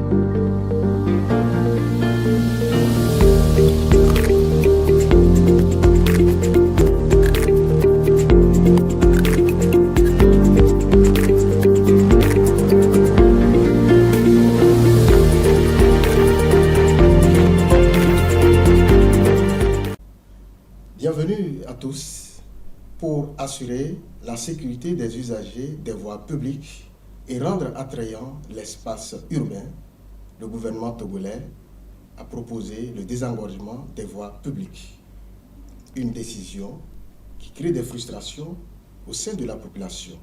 Bienvenue à tous pour assurer la sécurité des usagers des voies publiques et rendre attrayant l'espace urbain. Le gouvernement togolais a proposé le désengorgement des voies publiques. Une décision qui crée des frustrations au sein de la population.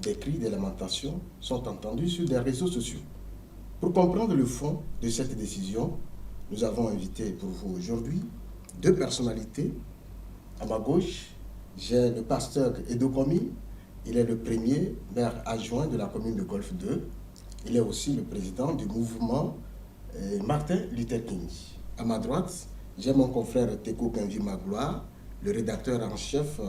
Des cris de lamentation sont entendus sur des réseaux sociaux. Pour comprendre le fond de cette décision, nous avons invité pour vous aujourd'hui deux personnalités. À ma gauche, j'ai le pasteur Edo Komi. Il est le premier maire adjoint de la commune de Golfe 2. Il est aussi le président du mouvement Martin Luther King. À ma droite, j'ai mon confrère Teko Kenvi Magloire, le rédacteur en chef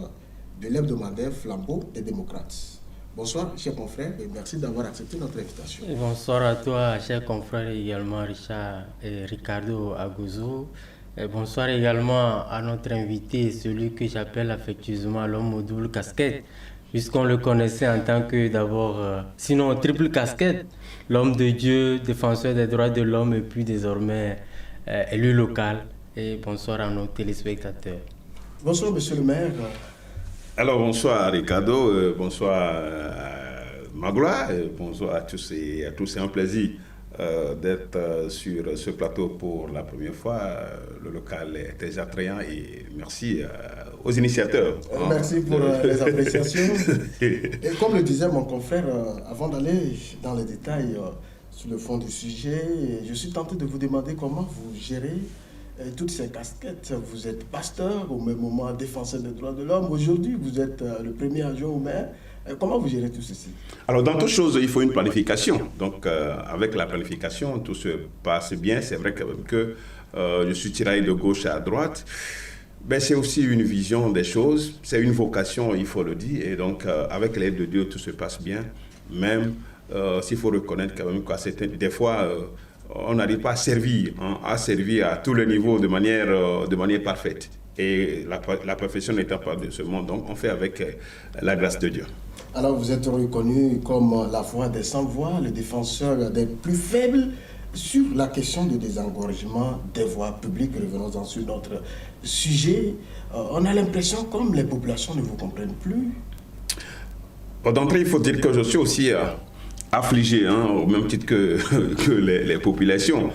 de l'hebdomadaire Flambeau des démocrates. Bonsoir, chers confrères, et merci d'avoir accepté notre invitation. Et bonsoir à toi, chers confrères, également Richard et Ricardo Agouzou. Et bonsoir également à notre invité, celui que j'appelle affectueusement l'homme aux doubles casquettes, puisqu'on le connaissait en tant que d'abord, sinon triple casquette, l'homme de Dieu, défenseur des droits de l'homme et puis désormais élu local. Et bonsoir à nos téléspectateurs. Bonsoir, monsieur le maire. Alors bonsoir Ricardo, bonsoir Magloire, bonsoir à tous et à tous. C'est un plaisir d'être sur ce plateau pour la première fois. Le local est très attrayant et merci aux initiateurs. Merci pour les appréciations. Et comme le disait mon confrère, avant d'aller dans les détails sur le fond du sujet, je suis tenté de vous demander comment vous gérez toutes ces casquettes. Vous êtes pasteur, au même moment défenseur des droits de l'homme. Aujourd'hui, vous êtes le premier adjoint au maire. Comment vous gérez tout ceci? Alors, dans toute chose, il faut une planification. Donc, avec la planification, tout se passe bien. C'est vrai que je suis tiraillé de gauche à droite. Ben, c'est aussi une vision des choses. C'est une vocation, il faut le dire. Et donc, avec l'aide de Dieu, tout se passe bien. Même s'il faut reconnaître quand même que des fois, on n'arrive pas à servir à tous les niveaux de manière parfaite. Et la perfection n'étant pas de ce monde, donc on fait avec la grâce de Dieu. Alors vous êtes reconnu comme la voix des sans-voix, le défenseur des plus faibles sur la question du désengorgement des voies publiques. Revenons-en sur notre sujet. On a l'impression comme les populations ne vous comprennent plus. D'entrée, il faut dire que je suis aussi affligé, au même titre que les populations.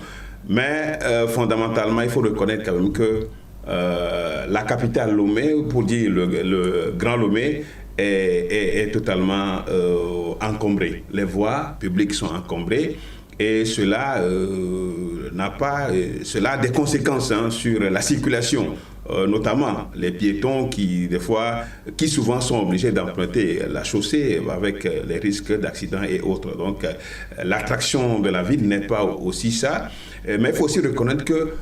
Mais fondamentalement, il faut reconnaître quand même que la capitale Lomé, pour dire le Grand Lomé, est totalement encombrée. Les voies publiques sont encombrées et cela a des conséquences sur la circulation. Notamment les piétons qui souvent sont obligés d'emprunter la chaussée avec les risques d'accidents et autres. Donc l'attraction de la ville n'est pas aussi ça, mais il faut aussi reconnaître que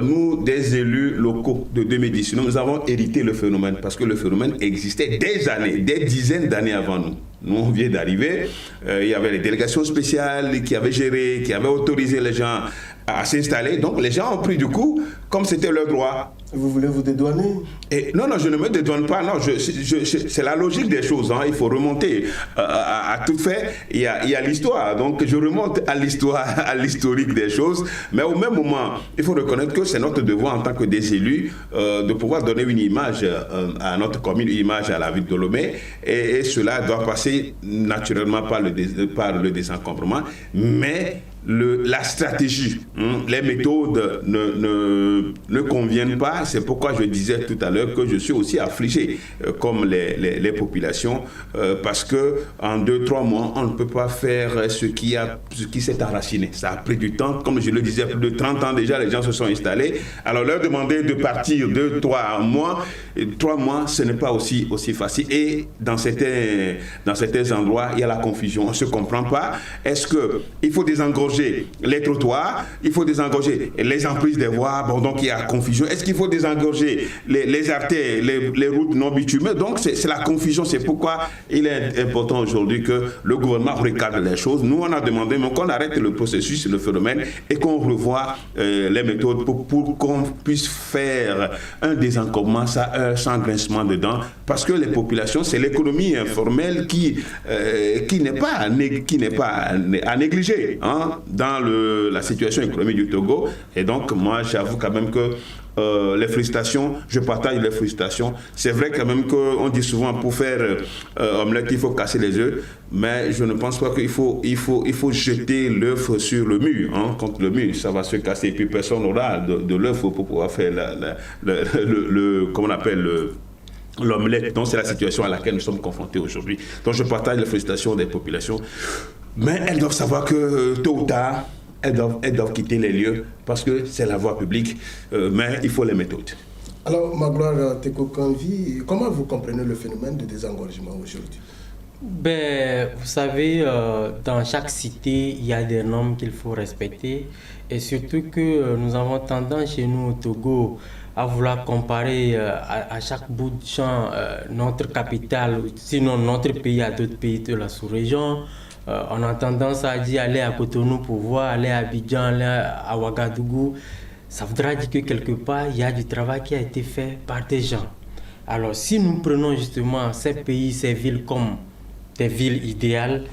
nous, des élus locaux de 2010, nous avons hérité le phénomène parce que le phénomène existait des dizaines d'années avant nous. Nous, on vient d'arriver, il y avait les délégations spéciales qui avaient géré, qui avaient autorisé les gens à s'installer. Donc les gens ont pris du coup, comme c'était leur droit. Vous voulez vous dédouaner? Non, je ne me dédouane pas. Non, c'est la logique des choses. Il faut remonter à tout fait. Il y a l'histoire. Donc je remonte à l'histoire, à l'historique des choses. Mais au même moment, il faut reconnaître que c'est notre devoir en tant que des élus de pouvoir donner une image à notre commune, une image à la ville de Lomé. Et cela doit passer naturellement par le désencombrement. Mais la stratégie, les méthodes ne conviennent pas. C'est pourquoi je disais tout à l'heure que je suis aussi affligé comme les populations parce que en 2-3 mois, on ne peut pas faire ce qui s'est enraciné. Ça a pris du temps. Comme je le disais, plus de 30 ans déjà, les gens se sont installés. Alors leur demander de partir 2-3 mois, 3 mois, ce n'est pas aussi facile. Et dans certains endroits, il y a la confusion. On ne se comprend pas. Est-ce qu'il faut désengorger les trottoirs, il faut désengorger les emprises des voies, donc il y a confusion. Est-ce qu'il faut désengorger les déserté les routes non bitumées. Donc c'est la confusion. C'est pourquoi il est important aujourd'hui que le gouvernement recadre les choses. Nous, on a demandé qu'on arrête le processus, le phénomène, et qu'on revoie les méthodes pour qu'on puisse faire un désencombrement sans grincement dedans. Parce que les populations, c'est l'économie informelle qui n'est pas à négliger dans la situation économique du Togo. Et donc, moi, j'avoue quand même que les frustrations, je partage les frustrations. C'est vrai quand même qu'on dit souvent pour faire omelette, il faut casser les œufs, mais je ne pense pas qu'il faut jeter l'œuf sur le mur, contre le mur, ça va se casser et puis personne n'aura de l'œuf pour pouvoir faire comment on appelle l'omelette. Donc c'est la situation à laquelle nous sommes confrontés aujourd'hui. Donc je partage les frustrations des populations, mais elles doivent savoir que tôt ou tard, elles doivent quitter les lieux parce que c'est la voie publique, mais il faut les méthodes. Alors, Magloire Teko Kanvi, comment vous comprenez le phénomène de désengorgement aujourd'hui? Vous savez, dans chaque cité, il y a des normes qu'il faut respecter et surtout que nous avons tendance chez nous au Togo à vouloir comparer à chaque bout de champ notre capitale, sinon notre pays à d'autres pays de la sous-région. On a tendance à dire aller à Cotonou pour voir, aller à Abidjan, aller à Ouagadougou. Ça voudra dire que quelque part, il y a du travail qui a été fait par des gens. Alors, si nous prenons justement ces pays, ces villes comme des villes idéales,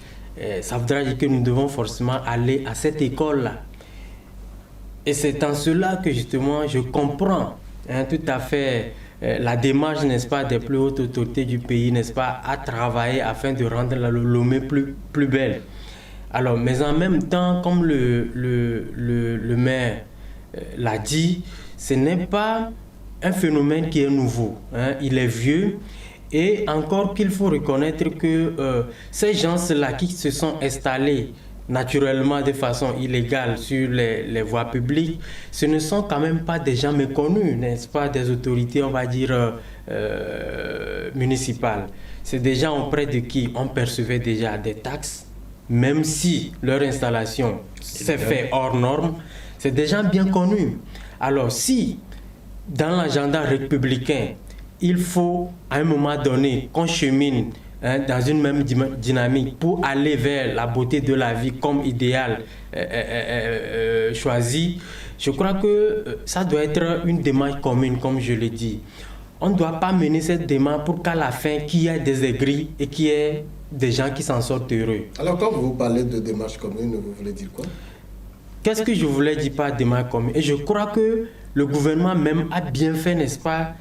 ça voudra dire que nous devons forcément aller à cette école-là. Et c'est en cela que justement je comprends tout à fait la démarche, n'est-ce pas, des plus hautes autorités du pays, n'est-ce pas, à travailler afin de rendre la Lomé plus belle. Alors, mais en même temps, comme le maire l'a dit, ce n'est pas un phénomène qui est nouveau, il est vieux. Et encore qu'il faut reconnaître que ces gens-là qui se sont installés naturellement de façon illégale sur les voies publiques, ce ne sont quand même pas des gens méconnus, n'est-ce pas, des autorités, on va dire, municipales. C'est des gens auprès de qui on percevait déjà des taxes, même si leur installation s'est faite hors norme, c'est des gens bien connus. Alors si, dans l'agenda républicain, il faut à un moment donné qu'on chemine dans une même dynamique pour aller vers la beauté de la vie comme idéal choisi, je crois que ça doit être une démarche commune, comme je l'ai dit. On ne doit pas mener cette démarche pour qu'à la fin, qu'il y ait des aigris et qu'il y ait des gens qui s'en sortent heureux. Alors quand vous parlez de démarche commune, vous voulez dire quoi? Qu'est-ce que je voulais dire par démarche commune? Et je crois que le gouvernement même a bien fait, n'est-ce pas,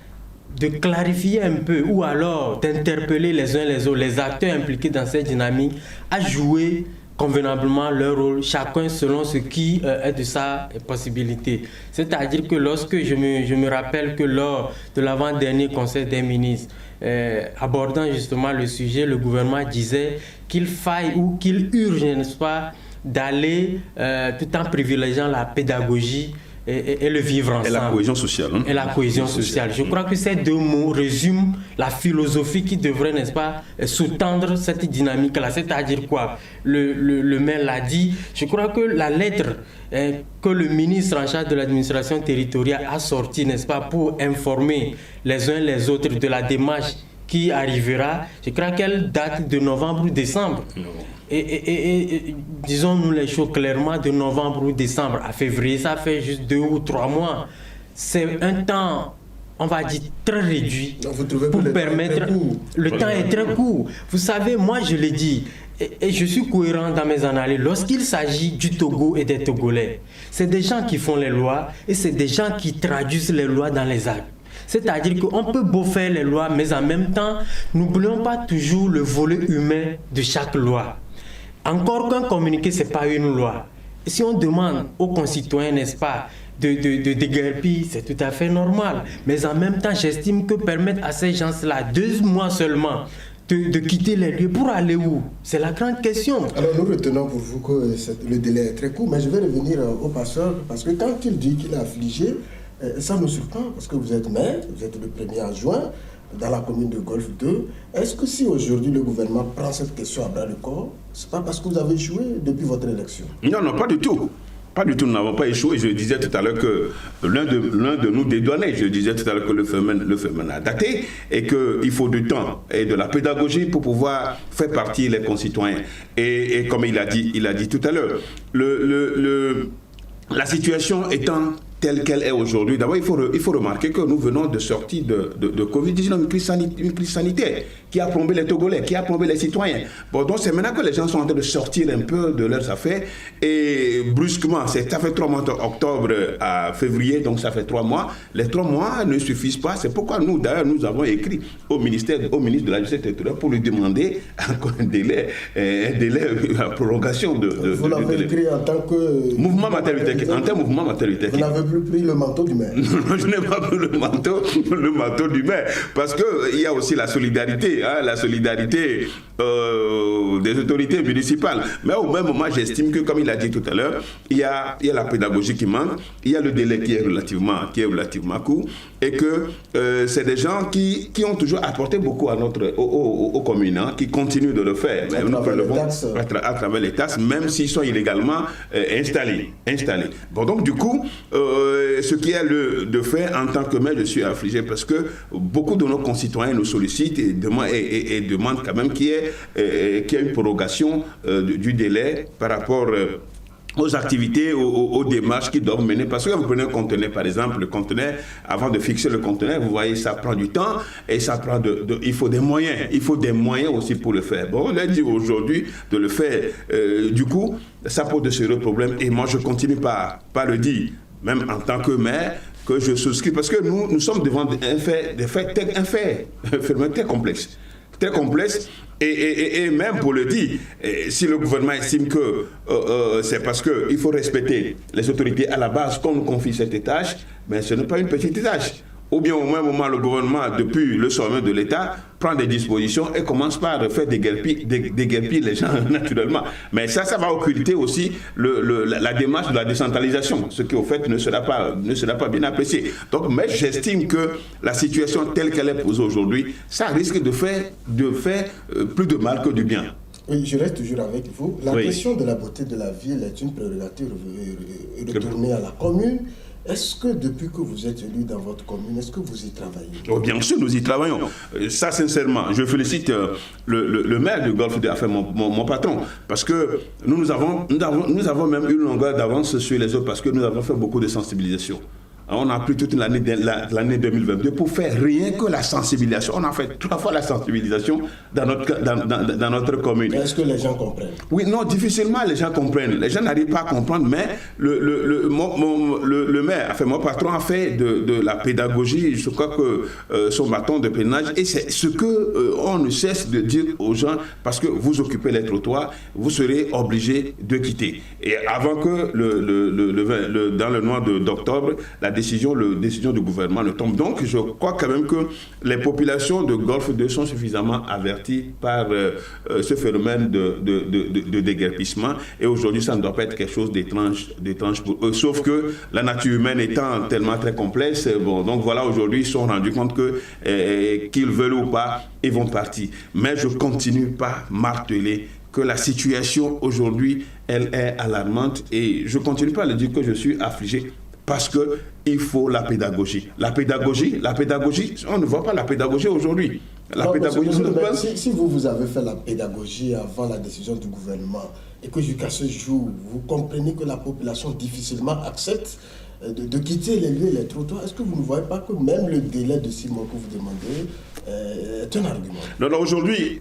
de clarifier un peu ou alors d'interpeller les uns les autres, les acteurs impliqués dans cette dynamique, à jouer convenablement leur rôle, chacun selon ce qui est de sa possibilité. C'est-à-dire que lorsque je me rappelle que lors de l'avant-dernier Conseil des ministres, abordant justement le sujet, le gouvernement disait qu'il faille ou qu'il urge, n'est-ce pas, d'aller tout en privilégiant la pédagogie et le vivre ensemble. Et la cohésion sociale. Et la cohésion sociale. Je crois que ces deux mots résument la philosophie qui devrait, n'est-ce pas, sous-tendre cette dynamique-là. C'est-à-dire quoi? Le maire l'a dit. Je crois que la lettre que le ministre en charge de l'administration territoriale a sortie, n'est-ce pas, pour informer les uns les autres de la démarche qui arrivera, je crois qu'elle date de novembre ou décembre. Et disons-nous les choses clairement, de novembre ou décembre à février, ça fait juste 2 ou 3 mois. C'est un temps, on va dire, très réduit pour permettre... Le temps est très court. Vous savez, moi je l'ai dit, et je suis cohérent dans mes analyses, lorsqu'il s'agit du Togo et des Togolais, c'est des gens qui font les lois et c'est des gens qui traduisent les lois dans les actes. C'est-à-dire qu'on peut beau faire les lois, mais en même temps, n'oublions pas toujours le volet humain de chaque loi. Encore qu'un communiqué, ce n'est pas une loi. Si on demande aux concitoyens, n'est-ce pas, de déguerpir, c'est tout à fait normal. Mais en même temps, j'estime que permettre à ces gens-là 2 mois seulement de quitter les lieux pour aller où? C'est la grande question. Alors nous retenons pour vous que le délai est très court, mais je vais revenir au passeur, parce que quand il dit qu'il est affligé, ça nous surprend, parce que vous êtes maire, vous êtes le premier adjoint dans la commune de Golfe 2. Est-ce que si aujourd'hui le gouvernement prend cette question à bras le corps, c'est pas parce que vous avez échoué depuis votre élection? Non, non, pas du tout. Pas du tout, nous n'avons pas échoué. Je disais tout à l'heure que l'un de nous dédouanait. Je disais tout à l'heure que le phénomène a daté et qu'il faut du temps et de la pédagogie pour pouvoir faire partie les concitoyens. Et comme il a dit tout à l'heure, la situation étant telle qu'elle est aujourd'hui, d'abord il faut remarquer que nous venons de sortir de Covid-19, une crise sanitaire qui a plombé les Togolais, qui a plombé les citoyens. Bon, donc c'est maintenant que les gens sont en train de sortir un peu de leurs affaires et brusquement, ça fait 3 mois, octobre à février, donc ça fait 3 mois. Les 3 mois ne suffisent pas, c'est pourquoi nous avons écrit au ministre de la Justice territoriale pour lui demander encore un délai, la prolongation de... Vous l'avez écrit en tant que... Mouvement maternité, en tant que mouvement maternité. Vous n'avez plus pris le manteau du maire. Non, je n'ai pas pris le manteau du maire, parce qu'il y a aussi la solidarité, des autorités municipales. Mais au même moment, j'estime que, comme il a dit tout à l'heure, il y a la pédagogie qui manque, il y a le délai qui est relativement court, et que c'est des gens qui ont toujours apporté beaucoup à aux communes, qui continuent de le faire. À travers les taxes, même s'ils sont illégalement installés. Bon, donc du coup, ce qui est de fait, en tant que maire, je suis affligé parce que beaucoup de nos concitoyens nous sollicitent et demandent quand même qu'il y ait une prorogation du délai par rapport aux activités, aux démarches qu'ils doivent mener. Parce que quand vous prenez un conteneur, par exemple, le conteneur, avant de fixer le conteneur, vous voyez, ça prend du temps et ça prend il faut des moyens. Il faut des moyens aussi pour le faire. Bon, on a dit aujourd'hui de le faire. Du coup, ça pose de sérieux problèmes et moi, je continue pas le dire, même en tant que maire, que je souscris, parce que nous sommes devant un fait très complexe. Très complexe, et même pour le dire, si le gouvernement estime que c'est parce qu'il faut respecter les autorités à la base qu'on nous confie cette tâche, mais ce n'est pas une petite tâche. Ou bien au même moment, le gouvernement, depuis le sommet de l'État, prend des dispositions et commence par faire déguerpir les gens naturellement. Mais ça va occulter aussi la démarche de la décentralisation, ce qui au fait ne sera pas bien apprécié. Donc, mais j'estime que la situation telle qu'elle est posée aujourd'hui, ça risque de faire plus de mal que du bien. Oui, je reste toujours avec vous. La question de la beauté de la ville est une prérogative retournée à la commune. Est-ce que depuis que vous êtes élu dans votre commune, est-ce que vous y travaillez? Oh, bien sûr, nous y travaillons. Ça, sincèrement, je félicite le maire de Golfe, enfin mon patron, parce que nous avons même une longueur d'avance sur les autres, parce que nous avons fait beaucoup de sensibilisation. On a pris toute l'année 2022 pour faire rien que la sensibilisation. On a fait 3 fois la sensibilisation dans notre commune. Est-ce que les gens comprennent? Oui, non, difficilement les gens comprennent. Les gens n'arrivent pas à comprendre, mais le maire, enfin mon patron a fait de la pédagogie, je crois que son bâton de pèlerinage, et c'est ce que on ne cesse de dire aux gens, parce que vous occupez les trottoirs, vous serez obligés de quitter. Et avant que dans le mois d'octobre, la décision du gouvernement ne tombe. Donc, je crois quand même que les populations de Golfe 2 sont suffisamment averties par ce phénomène de déguerpissement. Et aujourd'hui, ça ne doit pas être quelque chose d'étrange pour eux. Sauf que la nature humaine étant tellement très complexe, bon, donc voilà, aujourd'hui, ils se sont rendus compte que, qu'ils veulent ou pas, ils vont partir. Mais je continue par marteler que la situation aujourd'hui, elle est alarmante. Et je continue pas à le dire que je suis affligé. Parce qu'il faut la pédagogie. La pédagogie, on ne voit pas la pédagogie aujourd'hui. Si vous avez fait la pédagogie avant la décision du gouvernement et que jusqu'à ce jour, vous comprenez que la population difficilement accepte de quitter les lieux et les trottoirs, est-ce que vous ne voyez pas que même le délai de 6 mois que vous demandez est un argument? Non, aujourd'hui,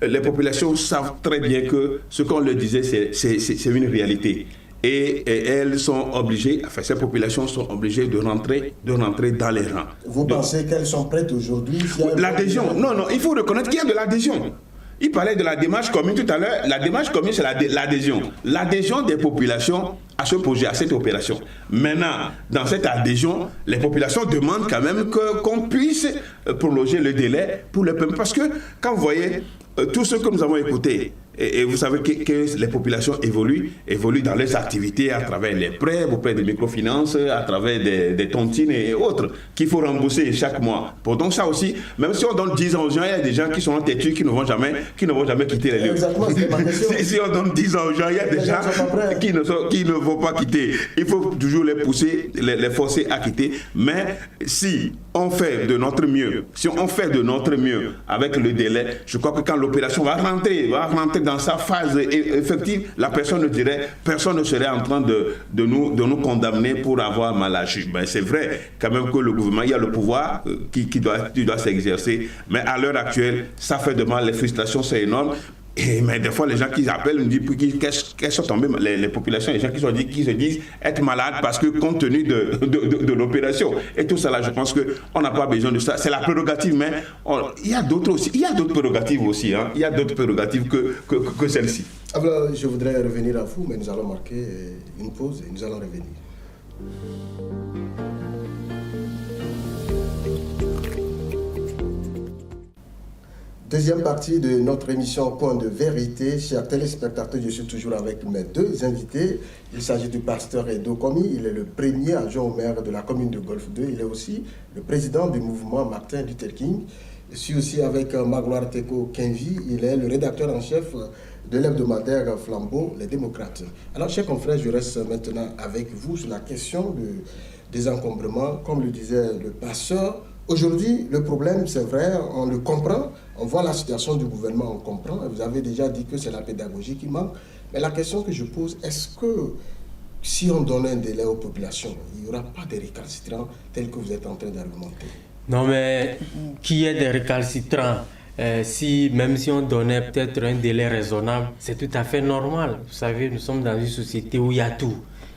les populations savent très bien que ce qu'on leur disait, c'est une réalité. Et elles sont obligées, enfin ces populations sont obligées de rentrer dans les rangs. Vous pensez qu'elles sont prêtes aujourd'hui? L'adhésion, non, il faut reconnaître qu'il y a de l'adhésion. Il parlait de la démarche commune tout à l'heure. La démarche commune, c'est l'adhésion. L'adhésion des populations à ce projet, à cette opération. Maintenant, dans cette adhésion, les populations demandent quand même qu'on puisse prolonger le délai pour le permis. Parce que quand vous voyez tout ce que nous avons écouté, Et vous savez que les populations évoluent dans leurs activités à travers les prêts, auprès des microfinances, à travers des tontines et autres qu'il faut rembourser chaque mois. Donc ça aussi, même si on donne 10 ans aux gens, il y a des gens qui sont têtus, qui ne vont jamais quitter les lieux. Exactement, c'est ma question. Si on donne 10 ans aux gens, il y a des gens qui ne vont pas quitter. Il faut toujours les pousser, les forcer à quitter. Mais si on fait de notre mieux, avec le délai, je crois que quand l'opération va rentrer dans sa phase effective, la personne ne serait en train de nous condamner pour avoir mal agi. Ben, c'est vrai quand même que le gouvernement, il y a le pouvoir qui doit s'exercer, mais à l'heure actuelle, ça fait de mal, les frustrations c'est énorme. Mais des fois, les gens qui appellent me disent qu'elles sont tombées, les populations, les gens qui se disent être malades parce que compte tenu de l'opération. Et tout ça là, je pense qu'on n'a pas besoin de ça. C'est la prérogative, mais il y a d'autres aussi. Il y a d'autres prérogatives aussi. Hein. Il y a d'autres prérogatives que celle-ci. Alors, je voudrais revenir à vous, mais nous allons marquer une pause et nous allons revenir. Deuxième partie de notre émission Point de vérité. Chers téléspectateurs, je suis toujours avec mes deux invités. Il s'agit du pasteur Edo Komi. Il est le premier adjoint au maire de la commune de Golfe 2. Il est aussi le président du mouvement Martin Luther King. Je suis aussi avec Magloire Teko Kenvi. Il est le rédacteur en chef de l'hebdomadaire Flambeau, Les Démocrates. Alors, chers confrères, je reste maintenant avec vous sur la question des encombrements. Comme le disait le pasteur, aujourd'hui, le problème, c'est vrai, on le comprend. On voit la situation du gouvernement, on comprend. Vous avez déjà dit que c'est la pédagogie qui manque. Mais la question que je pose, est-ce que si on donne un délai aux populations, il n'y aura pas de récalcitrants tels que vous êtes en train d'argumenter? Non, mais qu'il y ait des récalcitrants, même si on donnait peut-être un délai raisonnable, c'est tout à fait normal. Vous savez, nous sommes dans une société où il y a tout.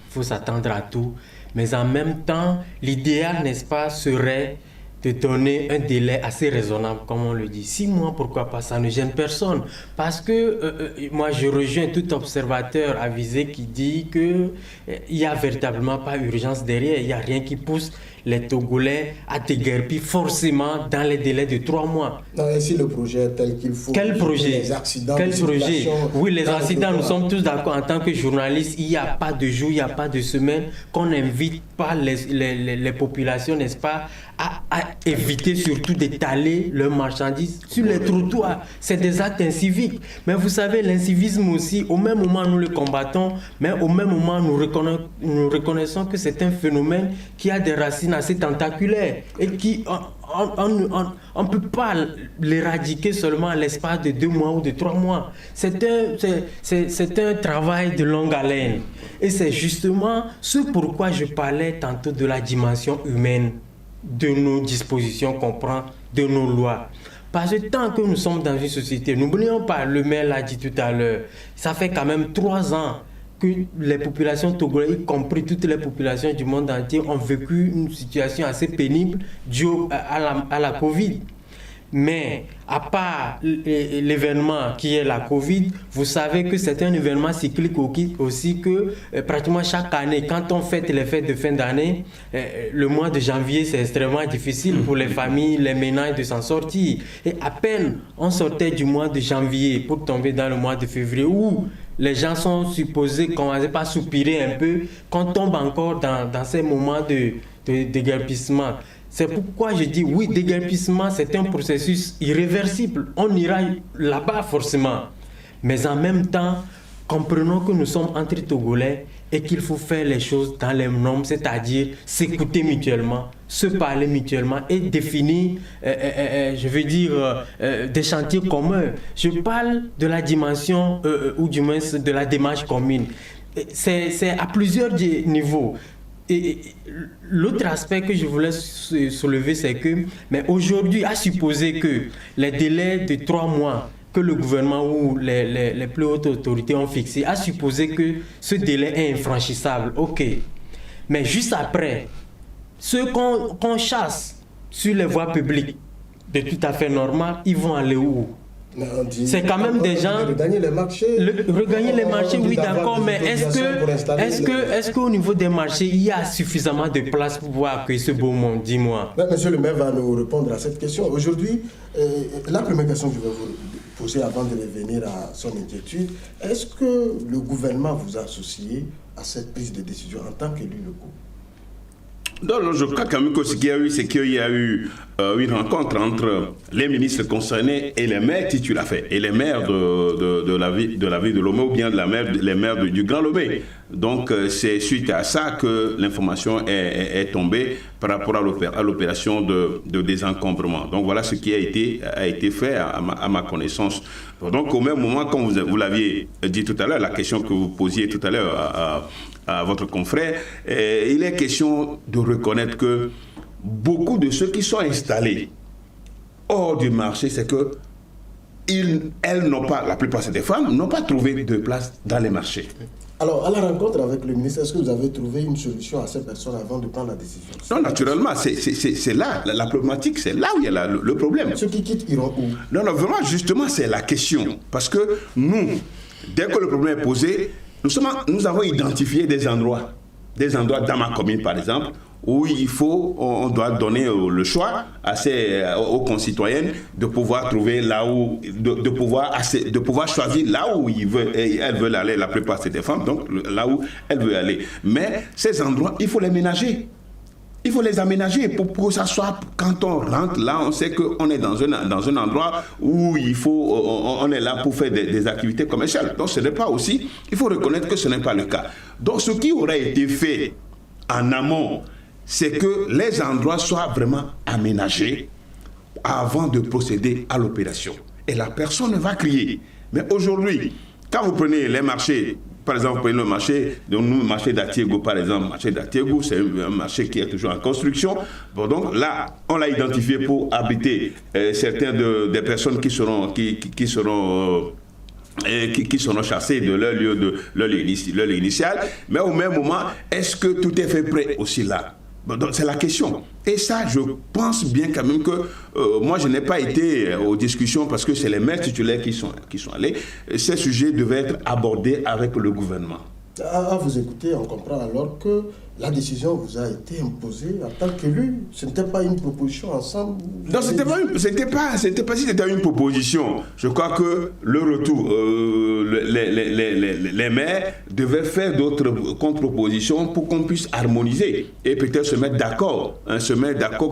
Il faut s'attendre à tout. Mais en même temps, l'idéal, n'est-ce pas, serait de donner un délai assez raisonnable, comme on le dit. 6 mois, pourquoi pas, ça ne gêne personne. Parce que moi, je rejoins tout observateur avisé qui dit qu'il n'y a véritablement pas urgence derrière. Il n'y a rien qui pousse les Togolais à déguerpir forcément dans les délais de 3 mois. Non, et si le projet est tel qu'il faut... Quel projet? Les accidents, Quel projet? Oui, les accidents, nous sommes tous d'accord. En tant que journalistes, il n'y a pas de jour, il n'y a pas de semaine qu'on n'invite pas les populations, n'est-ce pas, à éviter surtout d'étaler leurs marchandises sur les trottoirs. C'est des actes inciviques. Mais vous savez, l'incivisme aussi, au même moment nous le combattons, mais au même moment nous reconnaissons que c'est un phénomène qui a des racines assez tentaculaires et qui... On ne peut pas l'éradiquer seulement à l'espace de 2 mois ou de 3 mois. C'est un travail de longue haleine. Et c'est justement ce pourquoi je parlais tantôt de la dimension humaine de nos dispositions qu'on prend, de nos lois. Parce que tant que nous sommes dans une société, n'oublions pas, le maire l'a dit tout à l'heure, ça fait quand même 3 ans que les populations togolaises, y compris toutes les populations du monde entier, ont vécu une situation assez pénible due à la Covid. Mais à part l'événement qui est la Covid, vous savez que c'est un événement cyclique aussi que pratiquement chaque année, quand on fête les fêtes de fin d'année, le mois de janvier, c'est extrêmement difficile pour les familles, les ménages de s'en sortir. Et à peine on sortait du mois de janvier pour tomber dans le mois de février où les gens sont supposés commencer par soupirer un peu, qu'on tombe encore dans ces moments de déguerpissement. C'est pourquoi je dis oui, déguerpissement, c'est un processus irréversible. On ira là-bas forcément. Mais en même temps, comprenons que nous sommes entre Togolais et qu'il faut faire les choses dans les normes, c'est-à-dire s'écouter mutuellement, se parler mutuellement et définir, je veux dire, des chantiers communs. Je parle de la dimension, ou du moins de la démarche commune. C'est à plusieurs niveaux. Et l'autre aspect que je voulais soulever, c'est que, mais aujourd'hui, à supposer que les délais de 3 mois que le gouvernement ou les plus hautes autorités ont fixé, à supposer que ce délai est infranchissable, ok. Mais juste après, ceux qu'on chasse sur les voies publiques, de tout à fait normal, ils vont aller où? C'est quand même des gens... Regagner les marchés. Regagner les marchés, oui, d'accord, mais est-ce qu'au niveau des marchés, il y a suffisamment de place pour pouvoir accueillir ce beau monde? Dis-moi. Monsieur le maire va nous répondre à cette question. Aujourd'hui, la première question que je vais vous posée avant de revenir à son inquiétude. Est-ce que le gouvernement vous a associé à cette prise de décision en tant qu'élu locaux? Non, je crois quand même que ce qu'il y a eu, c'est qu'il y a eu une rencontre entre les ministres concernés et les maires titulaires, et les maires de la ville de Lomé, ou bien les maires du Grand Lomé. Donc c'est suite à ça que l'information est tombée par rapport à l'opération de désencombrement. Donc voilà ce qui a été fait à ma connaissance. Donc au même moment, comme vous l'aviez dit tout à l'heure, la question que vous posiez tout à l'heure à votre confrère, il est question de reconnaître que beaucoup de ceux qui sont installés hors du marché, c'est que elles n'ont pas, la plupart de ces femmes, n'ont pas trouvé de place dans les marchés. Alors, à la rencontre avec le ministre, est-ce que vous avez trouvé une solution à ces personnes avant de prendre la décision? Non, naturellement, c'est là, la problématique, c'est là où il y a le problème. Ceux qui quittent iront où? Non, vraiment, justement, c'est la question. Parce que nous, dès que le problème est posé, nous avons identifié des endroits dans ma commune, par exemple, où on doit donner le choix aux concitoyennes de pouvoir trouver là où, de pouvoir choisir là où elles veulent aller. La plupart c'est des femmes, donc là où elles veulent aller. Mais ces endroits, il faut les ménager. Il faut les aménager pour que ça soit, quand on rentre là, on sait qu'on est dans un endroit où on est là pour faire des activités commerciales. Donc ce n'est pas aussi, il faut reconnaître que ce n'est pas le cas. Donc ce qui aurait été fait en amont, c'est que les endroits soient vraiment aménagés avant de procéder à l'opération. Et la personne va crier. Mais aujourd'hui, quand vous prenez les marchés, par exemple, vous prenez le marché d'Atiego, par exemple. Le marché d'Atiego, c'est un marché qui est toujours en construction. Bon, donc là, on l'a identifié pour habiter certaines des personnes qui seront chassés de leur lieu initial. Mais au même moment, est-ce que tout est fait prêt aussi là? Donc c'est la question. Et ça, je pense bien quand même que moi, je n'ai pas été aux discussions parce que c'est les maires titulaires qui sont allés. Ces sujets devaient être abordés avec le gouvernement. À vous écouter, on comprend alors que la décision vous a été imposée en tant qu'élu. Ce n'était pas une proposition ensemble. Non, c'était pas une proposition. Je crois que le retour, les maires devaient faire d'autres contre-propositions pour qu'on puisse harmoniser et peut-être se mettre d'accord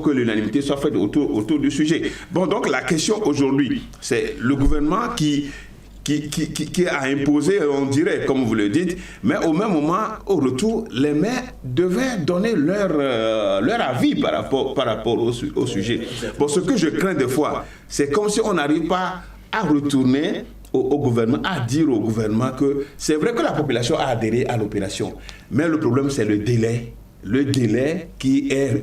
que l'unanimité soit faite autour du sujet. Bon, donc la question aujourd'hui, c'est le gouvernement qui a imposé, on dirait, comme vous le dites, mais au même moment, au retour, les maires devaient donner leur avis par rapport au sujet. Bon, ce que je crains des fois, c'est comme si on n'arrive pas à retourner au gouvernement, à dire au gouvernement que c'est vrai que la population a adhéré à l'opération, mais le problème, c'est le délai. Le délai qui est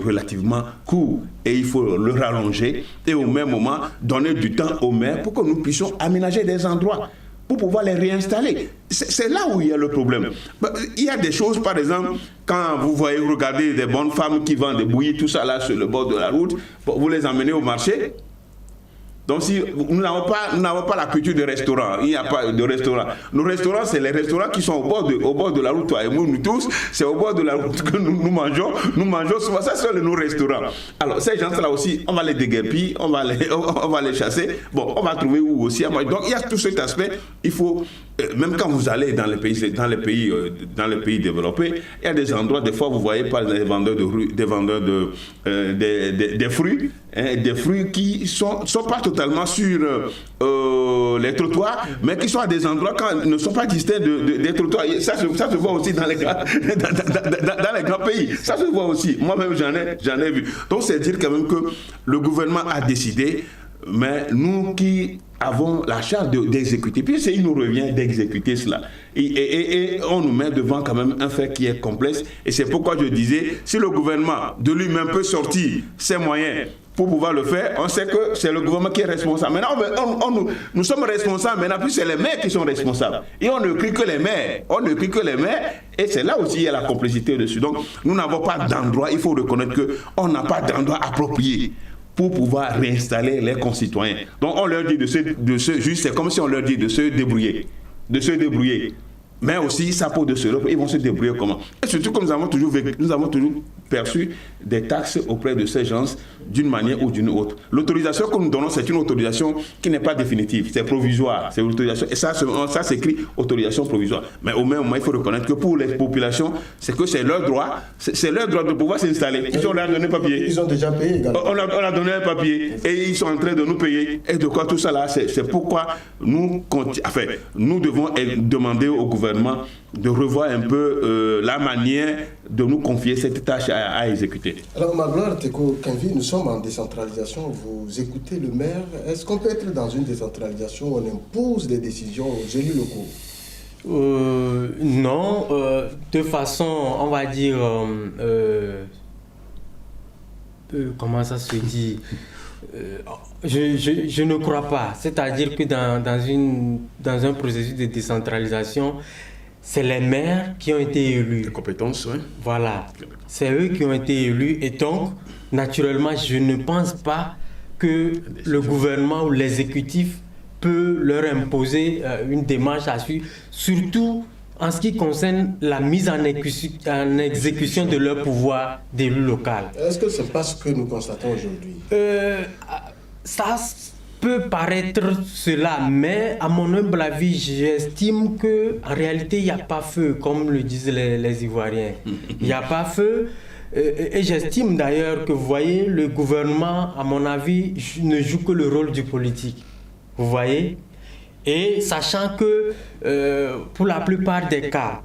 relativement court et il faut le rallonger et au même moment donner du temps aux maires pour que nous puissions aménager des endroits pour pouvoir les réinstaller. C'est là où il y a le problème. Il y a des choses, par exemple, quand vous regardez des bonnes femmes qui vendent des bouillies, tout ça là sur le bord de la route, vous les emmenez au marché. Donc si nous n'avons pas la culture de restaurant, il n'y a pas de restaurant. Nos restaurants, c'est les restaurants qui sont au bord de la route, toi et moi, nous tous, c'est au bord de la route que nous mangeons souvent, ça c'est nos restaurants. Alors ces gens-là aussi, on va les déguerpir, on va les chasser, bon, on va trouver où aussi. Donc il y a tout cet aspect, il faut, même quand vous allez dans les pays développés, il y a des endroits, des fois vous voyez pas des vendeurs de rue, des vendeurs des fruits, des fruits qui sont pas totalement sur les trottoirs, mais qui sont à des endroits qui ne sont pas distincts des trottoirs. Ça se voit aussi dans les grands pays. Ça se voit aussi. Moi-même, j'en ai vu. Donc, c'est dire quand même que le gouvernement a décidé, mais nous qui avons la charge d'exécuter, puis il nous revient d'exécuter cela. Et on nous met devant quand même un fait qui est complexe. Et c'est pourquoi je disais, si le gouvernement de lui-même peut sortir ses moyens pour pouvoir le faire, on sait que c'est le gouvernement qui est responsable. Maintenant, nous sommes responsables, maintenant, puis c'est les maires qui sont responsables. Et on ne crie que les maires. Et c'est là aussi il y a la complexité dessus. Donc, nous n'avons pas d'endroit, il faut reconnaître qu'on n'a pas d'endroit approprié pour pouvoir réinstaller les concitoyens. Donc, on leur dit juste, c'est comme si on leur dit de se débrouiller. Mais aussi, ça pose de se ils vont se débrouiller comment? Et surtout, comme nous avons toujours perçu des taxes auprès de ces gens d'une manière ou d'une autre. L'autorisation que nous donnons, c'est une autorisation qui n'est pas définitive, c'est provisoire, c'est l'autorisation, et ça s'écrit autorisation provisoire. Mais au même moment, il faut reconnaître que pour les populations, c'est leur droit de pouvoir s'installer. Ils ont donné un papier. Ils ont déjà payé également. On a donné un papier et ils sont en train de nous payer. Et de quoi tout ça là, c'est pourquoi nous devons demander au gouvernement de revoir un peu la manière de nous confier cette tâche à exécuter. Alors, Magloire Teko Kenvi, nous sommes en décentralisation. Vous écoutez le maire. Est-ce qu'on peut être dans une décentralisation où on impose des décisions aux élus locaux? Non. De façon, on va dire, comment ça se dit, je ne crois pas. C'est-à-dire que dans un processus de décentralisation, c'est les maires qui ont été élus. Les compétences, oui. Voilà. C'est eux qui ont été élus. Et donc, naturellement, je ne pense pas que le gouvernement ou l'exécutif peut leur imposer une démarche à suivre, surtout en ce qui concerne la mise en exécution de leur pouvoir d'élu local. Est-ce que ce n'est pas ce que nous constatons aujourd'hui? Ça peut paraître cela, mais à mon humble avis, j'estime qu'en réalité, il n'y a pas feu, comme le disent les Ivoiriens. Il n'y a pas feu. Et j'estime d'ailleurs que, vous voyez, le gouvernement, à mon avis, ne joue que le rôle du politique. Vous voyez? Et sachant que pour la plupart des cas,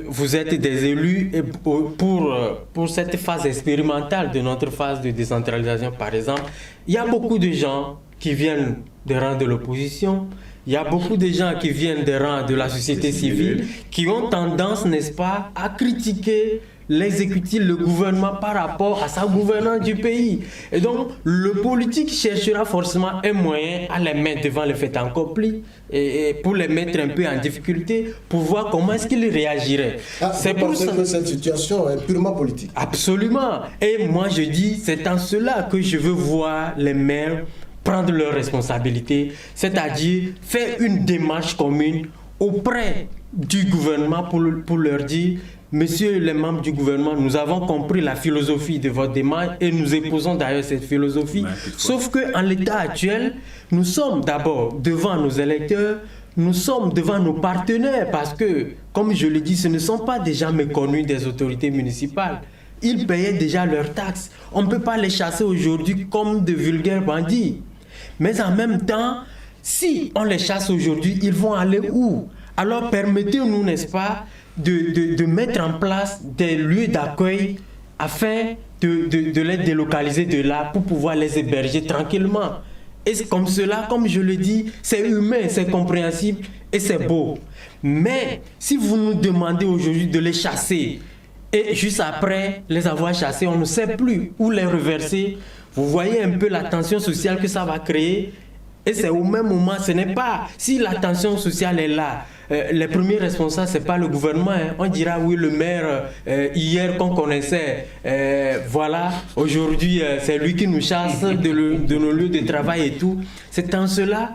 vous êtes des élus et pour cette phase expérimentale de notre phase de décentralisation, par exemple, il y a beaucoup de gens qui viennent des rangs de l'opposition, il y a beaucoup de gens qui viennent des rangs de la société civile, qui ont tendance, n'est-ce pas, à critiquer l'exécutif, le gouvernement par rapport à sa gouvernance du pays. Et donc, le politique cherchera forcément un moyen à les mettre devant le fait accompli et pour les mettre un peu en difficulté pour voir comment est-ce qu'ils réagiraient. C'est pour ça que cette situation est purement politique. Absolument. Et moi, je dis, c'est en cela que je veux voir les maires prendre leurs responsabilités, c'est-à-dire faire une démarche commune auprès du gouvernement pour leur dire: Messieurs les membres du gouvernement, nous avons compris la philosophie de votre démarche et nous épousons d'ailleurs cette philosophie. Sauf qu'en l'état actuel, nous sommes d'abord devant nos électeurs, nous sommes devant nos partenaires parce que, comme je le dis, ce ne sont pas des gens méconnus des autorités municipales. Ils payaient déjà leurs taxes. On ne peut pas les chasser aujourd'hui comme de vulgaires bandits. Mais en même temps, si on les chasse aujourd'hui, ils vont aller où? Alors permettez-nous, n'est-ce pas, de mettre en place des lieux d'accueil afin de les délocaliser de là pour pouvoir les héberger tranquillement. Et comme cela, comme je le dis, c'est humain, c'est compréhensible et c'est beau. Mais si vous nous demandez aujourd'hui de les chasser et juste après les avoir chassés, on ne sait plus où les reverser, vous voyez un peu la tension sociale que ça va créer. Et c'est au même moment, ce n'est pas, si la tension sociale est là, les premiers responsables, ce n'est pas le gouvernement. Hein. On dira oui, le maire, hier qu'on connaissait, voilà, aujourd'hui, c'est lui qui nous chasse de nos lieux de travail et tout. C'est en cela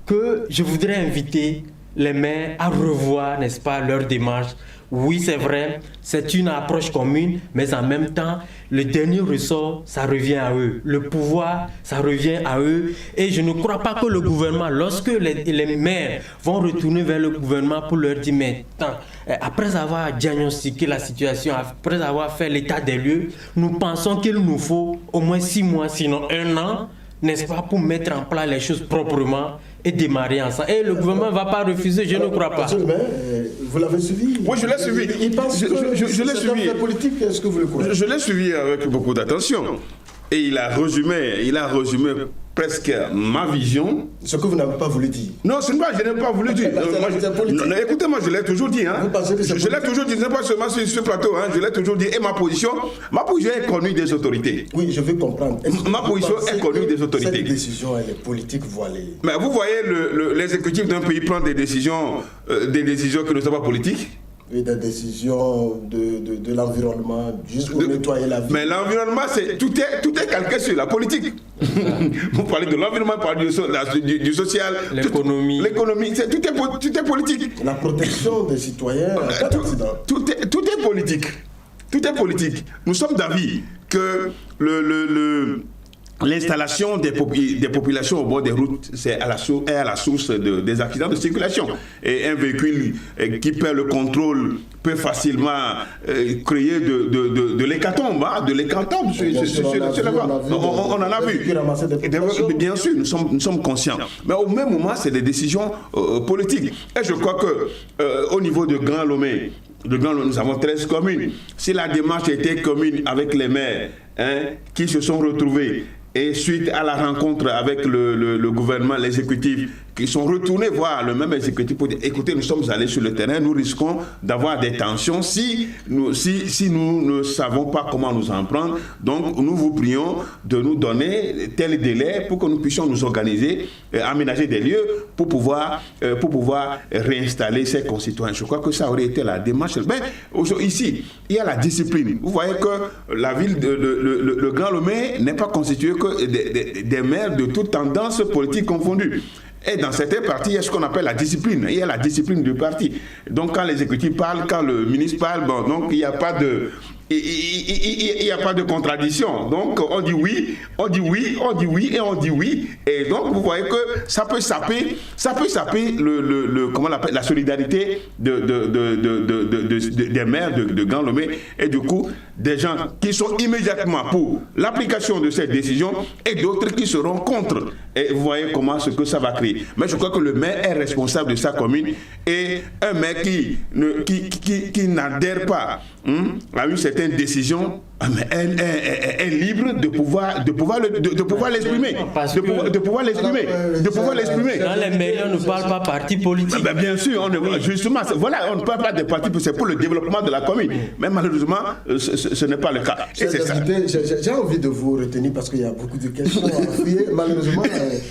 que je voudrais inviter les maires à revoir, n'est-ce pas, leur démarche. Oui, c'est vrai, c'est une approche commune, mais en même temps, le dernier ressort, ça revient à eux. Le pouvoir, ça revient à eux. Et je ne crois pas que le gouvernement, lorsque les maires vont retourner vers le gouvernement pour leur dire, mais attends, après avoir diagnostiqué la situation, après avoir fait l'état des lieux, nous pensons qu'il nous faut au moins 6 mois, sinon 1 an, n'est-ce pas, pour mettre en place les choses proprement et démarrer ensemble. Et le gouvernement ne va pas refuser, je ne crois pas. Vous l'avez suivi? Oui, je l'ai suivi. Il pense que je l'ai suivi. Politique, est-ce que vous le croyez? Je l'ai suivi avec beaucoup d'attention. Et il a résumé presque ma vision. Ce que vous n'avez pas voulu dire. Non, ce n'est pas, je n'ai pas voulu dire. Écoutez-moi, je l'ai toujours dit. Hein. Vous pensez que je l'ai toujours dit, ce n'est pas seulement sur ce plateau, hein, je l'ai toujours dit. Et ma position est connue des autorités. Oui, je veux comprendre. Ma position est connue des autorités. Cette décision, elle est politique voilée. Mais vous voyez, l'exécutif d'un pays prend des décisions qui ne sont pas politiques. Et des décisions de l'environnement, juste pour nettoyer la vie. Mais l'environnement, tout est calqué sur la politique. Vous parlez de l'environnement, vous parlez du social, l'économie. Tout est politique. La protection des citoyens, tout est politique. Tout est politique. Nous sommes d'avis que l'installation des populations au bord des routes est à la source des accidents de circulation. Et un véhicule qui perd le contrôle peut facilement créer de l'hécatombe. De l'hécatombe. On en a vu. Bien sûr, nous sommes conscients. Mais au même moment, c'est des décisions politiques. Et je crois qu'au niveau de Grand Lomé, nous avons 13 communes. Si la démarche était commune avec les maires qui se sont retrouvés et suite à la rencontre avec le gouvernement, l'exécutif, qui sont retournés voir le même exécutif pour dire écoutez, nous sommes allés sur le terrain, nous risquons d'avoir des tensions si nous ne savons pas comment nous en prendre. Donc nous vous prions de nous donner tel délai pour que nous puissions nous organiser, aménager des lieux pour pouvoir réinstaller ces concitoyens. Je crois que ça aurait été la démarche. Mais ici, il y a la discipline. Vous voyez que la ville le Grand Lomé n'est pas constituée que des maires de toutes tendances politiques confondues. Et dans certains partis, il y a ce qu'on appelle la discipline. Il y a la discipline du parti. Donc quand l'exécutif parle, quand le ministre parle, bon, donc il n'y a pas de... Il n'y a pas de contradiction. Donc on dit oui, on dit oui, on dit oui et on dit oui. Et donc vous voyez que ça peut saper comment on appelle, la solidarité des maires de Grand Lomé. Et du coup, des gens qui sont immédiatement pour l'application de cette décision et d'autres qui seront contre. Et vous voyez comment ce que ça va créer. Mais je crois que le maire est responsable de sa commune et un maire qui n'adhère pas à une certaine décision, est libre de pouvoir l'exprimer. De pouvoir l'exprimer. Dans les médias, on ne parle pas parti politique. Bien sûr, justement, voilà, on ne parle pas de parti, c'est pour le développement de la commune. Mais malheureusement, ce n'est pas le cas. Et c'est ça. J'ai envie de vous retenir parce qu'il y a beaucoup de questions à fouiller. Malheureusement,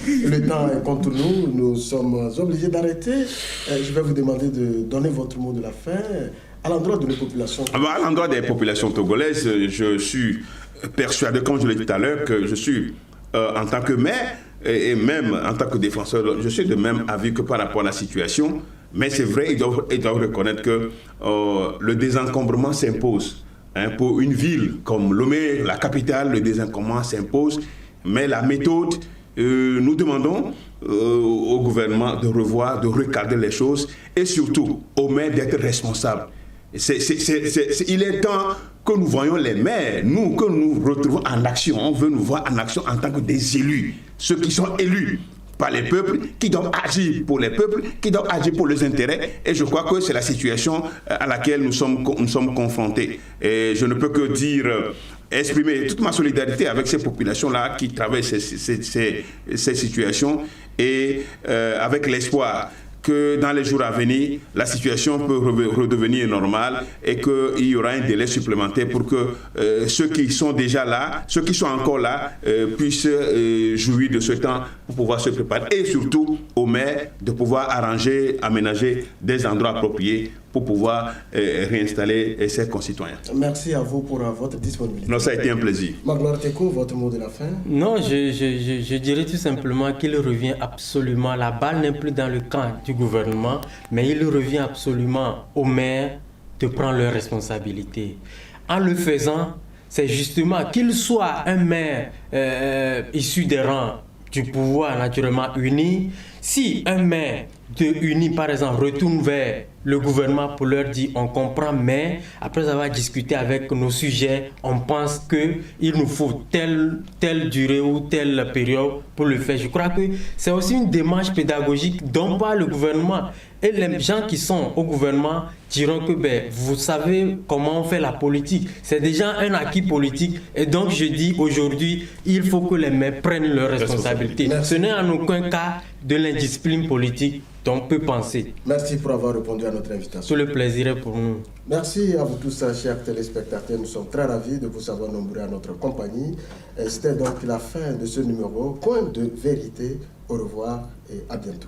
le temps est contre nous. Nous sommes obligés d'arrêter. Je vais vous demander de donner votre mot de la fin. À l'endroit de nos populations. À l'endroit des populations togolaises, je suis persuadé, comme je l'ai dit tout à l'heure, que je suis, en tant que maire et même en tant que défenseur, je suis de même avis que par rapport à la situation. Mais c'est vrai, ils doivent reconnaître que le désencombrement s'impose. Pour une ville comme Lomé, la capitale, le désencombrement s'impose. Mais la méthode, nous demandons au gouvernement de revoir, de recadrer les choses et surtout aux maires d'être responsables. Il est temps que nous voyons les maires, nous, que nous retrouvons en action. On veut nous voir en action en tant que des élus, ceux qui sont élus par les peuples, qui doivent agir pour les peuples, qui doivent agir pour leurs intérêts. Et je crois que c'est la situation à laquelle nous sommes confrontés. Et je ne peux que dire, exprimer toute ma solidarité avec ces populations-là qui traversent ces situations et avec l'espoir que dans les jours à venir, la situation peut redevenir normale et qu'il y aura un délai supplémentaire pour que ceux qui sont déjà là, ceux qui sont encore là, puissent jouir de ce temps pour pouvoir se préparer. Et surtout aux maires de pouvoir aménager des endroits appropriés pour pouvoir réinstaller ses concitoyens. Merci à vous pour votre disponibilité. Non, ça a été un plaisir. Magloire Teko, votre mot de la fin? Non, je dirais tout simplement qu'il revient absolument, la balle n'est plus dans le camp du gouvernement, mais il revient absolument aux maires de prendre leurs responsabilités. En le faisant, c'est justement qu'il soit un maire issu des rangs du pouvoir naturellement uni. Si un maire de uni, par exemple, retourne vers le gouvernement pour leur dire on comprend, mais après avoir discuté avec nos sujets, on pense qu'il nous faut telle durée ou telle période pour le faire. Je crois que c'est aussi une démarche pédagogique dont parle le gouvernement. Et les gens qui sont au gouvernement diront que vous savez comment on fait la politique. C'est déjà un acquis politique. Et donc je dis aujourd'hui, il faut que les maires prennent leurs responsabilités. Merci. Ce n'est en aucun cas de l'indiscipline politique dont on peut penser. Merci pour avoir répondu à notre invitation. Tout le plaisir est pour nous. Merci à vous tous, chers téléspectateurs. Nous sommes très ravis de vous savoir nombreux à notre compagnie. C'était donc la fin de ce numéro. Point de vérité. Au revoir et à bientôt.